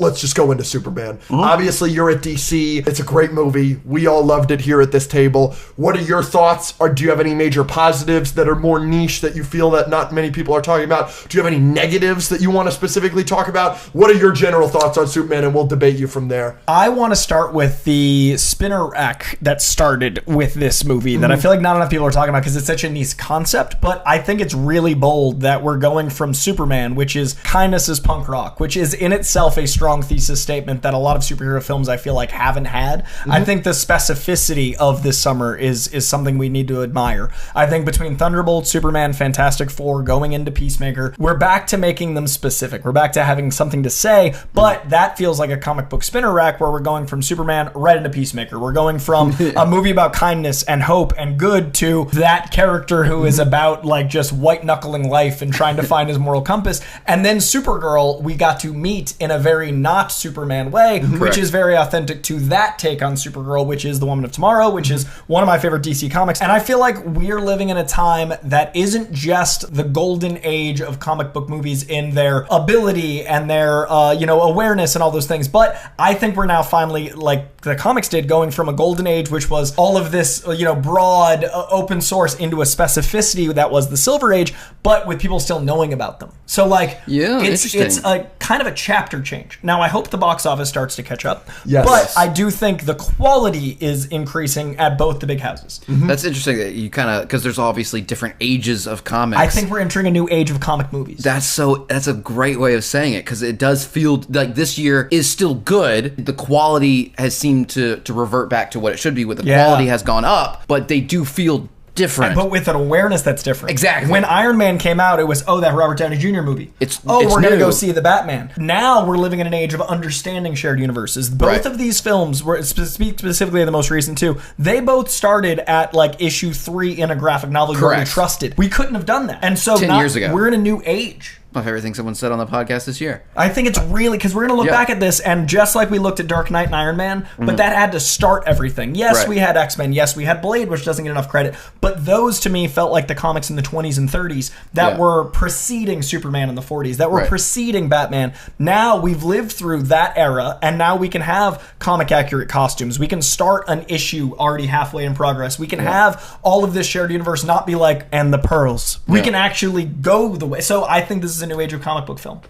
Let's just go into Superman. Obviously, you're at DC. It's a great movie. We all loved it here at this table. What are your thoughts? Or do you have any major positives that are more niche that you feel that not many people are talking about? Do you have any negatives that you want to specifically talk about? What are your general thoughts on Superman? And we'll debate you from there. I want to start with the spinner rack that started with this movie that I feel like not enough people are talking about because it's such a niche concept, but I think it's really bold that we're going from Superman, which is kindness is punk rock, which is in itself a strong thesis statement that a lot of superhero films I feel like haven't had. I think the specificity of this summer is something we need to admire. I think between Thunderbolt, Superman, Fantastic Four, going into Peacemaker, we're back to making them specific. We're back to having something to say, but that feels like a comic book spinner rack where we're going from Superman right into Peacemaker. We're going from a movie about kindness and hope and good to that character who is about like just white knuckling life and trying to find his moral compass. And then Supergirl, we got to meet in a very not Superman way, which is very authentic to that take on Supergirl, which is the Woman of Tomorrow, which is one of my favorite DC comics. And I feel like we're living in a time that isn't just the golden age of comic book movies in their ability and their awareness and all those things, but I think we're now finally, like the comics did, going from a golden age, which was all of this broad open source, into a specificity that was the Silver Age, but with people still knowing about them. So it's a kind of a chapter change. Now I hope the box office starts to catch up, but I do think the quality is increasing at both the big houses. That's interesting that you kind of, because there's obviously different ages of comics. I think we're entering a new age of comic movies. That's a great way of saying it, because it does feel like this year is still good. The quality has seemed to revert back to what it should be, where the quality has gone up, but they do feel different. But with an awareness that's different. Exactly. When Iron Man came out, it was, that Robert Downey Jr. movie. We're going to go see the Batman. Now we're living in an age of understanding shared universes. Both of these films, specifically the most recent two, they both started at like issue 3 in a graphic novel you already trusted. We couldn't have done that. And so 10 years ago. We're in a new age. My favorite thing someone said on the podcast this year. I think it's really, because we're going to look back at this, and just like we looked at Dark Knight and Iron Man, but that had to start everything. Yes, we had X-Men. Yes, we had Blade, which doesn't get enough credit. But those, to me, felt like the comics in the 20s and 30s that were preceding Superman in the 40s, that were preceding Batman. Now we've lived through that era, and now we can have comic-accurate costumes. We can start an issue already halfway in progress. We can have all of this shared universe not be like, and the pearls. We can actually go the way. So I think this is a new age of comic book film.